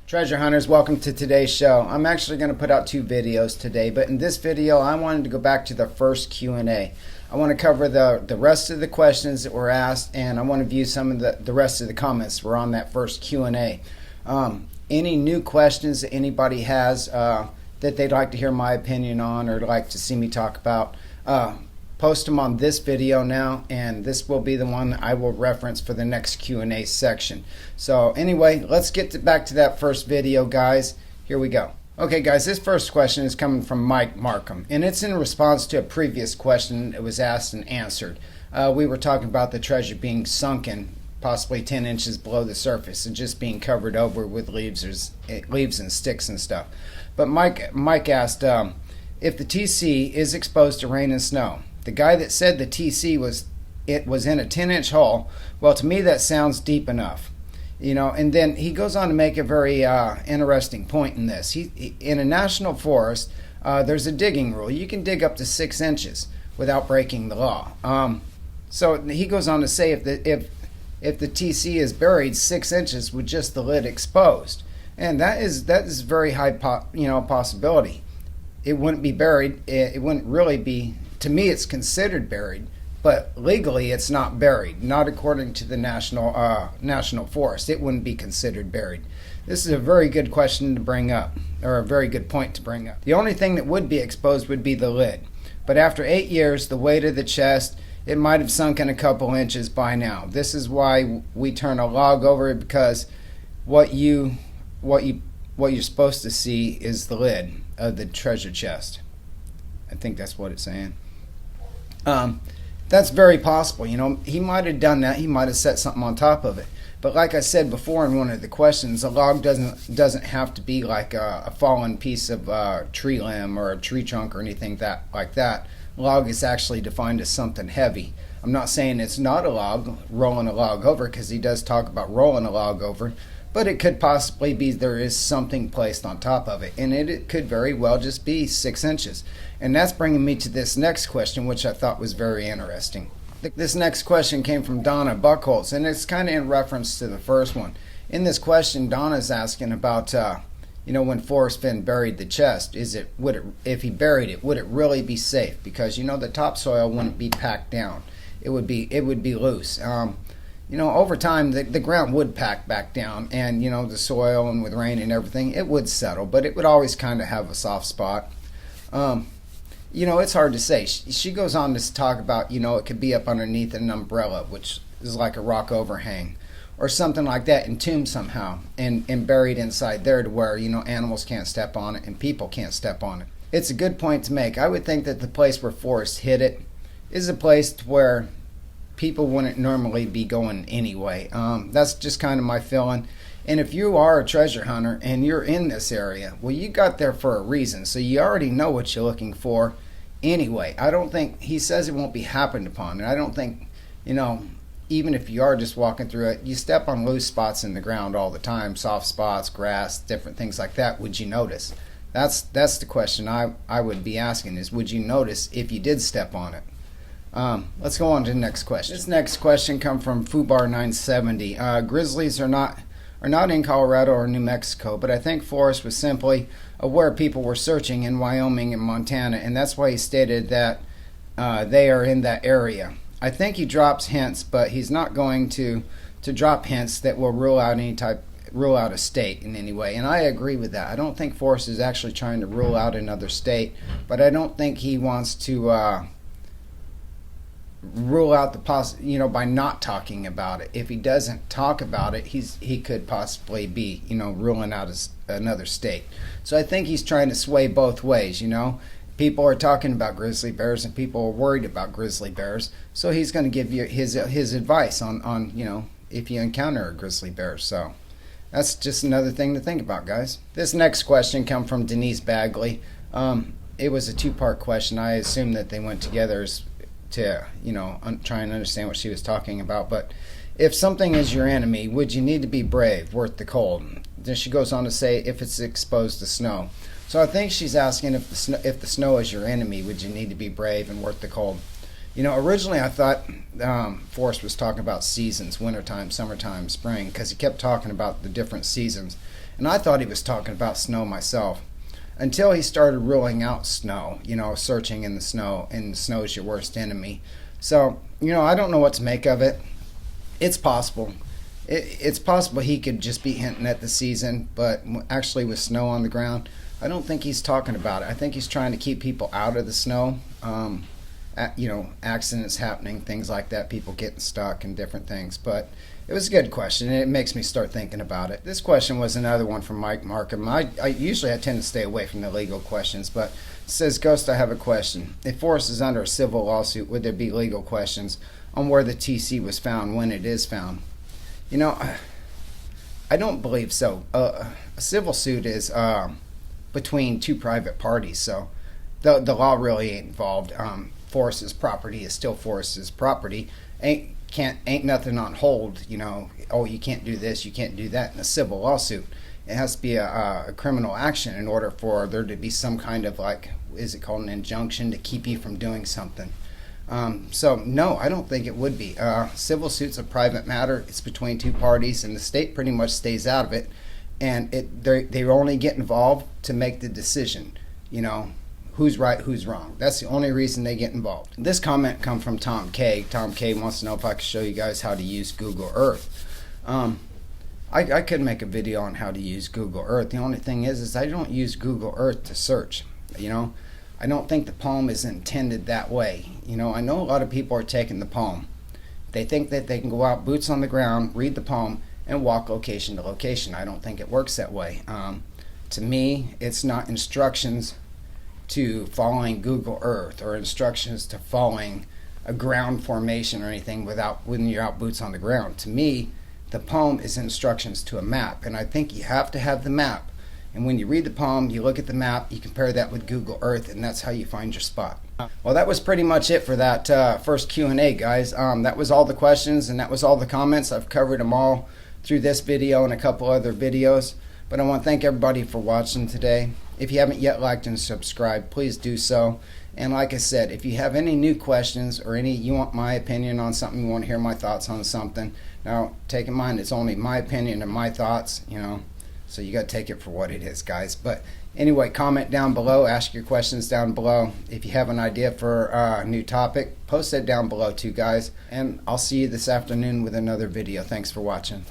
Treasure hunters, welcome to today's show. I'm actually going to put out two videos today, but in this video I wanted to go back to the first Q&A. I want to cover the rest of the questions that were asked, and I want to view some of the rest of the comments that were on that first Q&A. Any new questions that anybody has that they'd like to hear my opinion on or like to see me talk about, post them on this video now, and this will be the one I will reference for the next Q&A section. So anyway, let's get back to that first video, guys. Here we go. Okay, guys, this first question is coming from Mike Markham, and it's in response to a previous question that was asked and answered. We were talking about the treasure being sunken, possibly 10 inches below the surface, and just being covered over with leaves and sticks and stuff. But Mike asked if the TC is exposed to rain and snow. The guy that said the TC was in a 10-inch hole, well, to me that sounds deep enough. You know, and then he goes on to make a very interesting point in this. In a national forest, there's a digging rule. You can dig up to 6 inches without breaking the law. So he goes on to say if the TC is buried 6 inches with just the lid exposed, and that is very high possibility. It wouldn't be buried. It wouldn't really be. To me, it's considered buried, but legally it's not buried. Not according to the national forest. It wouldn't be considered buried. This is a very good question to bring up, or a very good point to bring up. The only thing that would be exposed would be the lid. But after 8 years, the weight of the chest, it might have sunken a couple inches by now. This is why we turn a log over, because what you're supposed to see is the lid of the treasure chest. I think that's what it's saying. That's very possible. You know, he might have done that. He might have set something on top of it. But like I said before in one of the questions, a log doesn't have to be like a fallen piece of tree limb or a tree trunk or anything like that. Log is actually defined as something heavy. I'm not saying it's not a log, rolling a log over, because he does talk about rolling a log over, but it could possibly be there is something placed on top of it, and it could very well just be 6 inches. And that's bringing me to this next question, which I thought was very interesting. This next question came from Donna Buckholz, and it's kind of in reference to the first one. In this question, Donna's asking about, when Forrest Fenn buried the chest, if he buried it, would it really be safe? Because the topsoil wouldn't be packed down; it would be loose. Over time, the ground would pack back down, and the soil, and with rain and everything, it would settle, but it would always kind of have a soft spot. It's hard to say. She goes on to talk about, it could be up underneath an umbrella, which is like a rock overhang, or something like that, entombed somehow, and buried inside there to where, animals can't step on it and people can't step on it. It's a good point to make. I would think that the place where Forrest hid it is a place where people wouldn't normally be going anyway. That's just kind of my feeling. And if you are a treasure hunter and you're in this area, well, you got there for a reason, so you already know what you're looking for anyway. I don't think, he says it won't be happened upon, and I don't think, even if you are just walking through it, you step on loose spots in the ground all the time, soft spots, grass, different things like that. Would you notice? That's the question I would be asking, is would you notice if you did step on it? Let's go on to the next question. This next question comes from Fubar970. Grizzlies are not in Colorado or New Mexico, but I think Forrest was simply aware people were searching in Wyoming and Montana, and that's why he stated that they are in that area. I think he drops hints, but he's not going to drop hints that will rule out a state in any way, and I agree with that. I don't think Forrest is actually trying to rule out another state, but I don't think he wants to rule out the by not talking about it. If he doesn't talk about it, he could possibly be ruling out another state. So I think he's trying to sway both ways. People are talking about grizzly bears and people are worried about grizzly bears, so he's going to give you his advice on if you encounter a grizzly bear. So that's just another thing to think about, guys. This next question comes from Denise Bagley. It was a two-part question. I assume that they went together to try and understand what she was talking about. But if something is your enemy, would you need to be brave, worth the cold? Then she goes on to say if it's exposed to snow. So I think she's asking if the snow is your enemy, would you need to be brave and worth the cold? Originally I thought Forrest was talking about seasons, wintertime, summertime, spring, because he kept talking about the different seasons. And I thought he was talking about snow myself until he started ruling out snow, searching in the snow, and snow's your worst enemy. So, I don't know what to make of it. It's possible. It's possible he could just be hinting at the season, but actually with snow on the ground, I don't think he's talking about it. I think he's trying to keep people out of the snow. Accidents happening, things like that, people getting stuck and different things. But it was a good question, and it makes me start thinking about it. This question was another one from Mike Markham. I tend to stay away from the legal questions, but it says, Ghost, I have a question. If Forrest is under a civil lawsuit, would there be legal questions on where the TC was found when it is found? I don't believe so. A civil suit is between two private parties, so the law really ain't involved. Forrest's property is still Forrest's property. Ain't nothing on hold. Oh, you can't do this, you can't do that in a civil lawsuit. It has to be a criminal action in order for there to be some kind of is it called an injunction to keep you from doing something. So no, I don't think it would be. Civil suit's a private matter. It's between two parties, and the state pretty much stays out of it. And they only get involved to make the decision. Who's right, who's wrong. That's the only reason they get involved. This comment comes from Tom K. Tom K wants to know if I could show you guys how to use Google Earth. I could make a video on how to use Google Earth. The only thing is I don't use Google Earth to search. I don't think the palm is intended that way. I know a lot of people are taking the palm. They think that they can go out, boots on the ground, read the palm, and walk location to location. I don't think it works that way. To me, it's not instructions to following Google Earth or instructions to following a ground formation or anything when you're out boots on the ground. To me, the palm is instructions to a map, and I think you have to have the map. And when you read the palm, you look at the map, you compare that with Google Earth, and that's how you find your spot. Well, that was pretty much it for that first Q&A, guys. That was all the questions, and that was all the comments. I've covered them all through this video and a couple other videos. But I want to thank everybody for watching today. If you haven't yet liked and subscribed, please do so. And like I said, if you have any new questions or you want my opinion on something, you want to hear my thoughts on something, now take in mind it's only my opinion and my thoughts, so you got to take it for what it is, guys. But anyway, comment down below, ask your questions down below. If you have an idea for a new topic, post it down below too, guys. And I'll see you this afternoon with another video. Thanks for watching.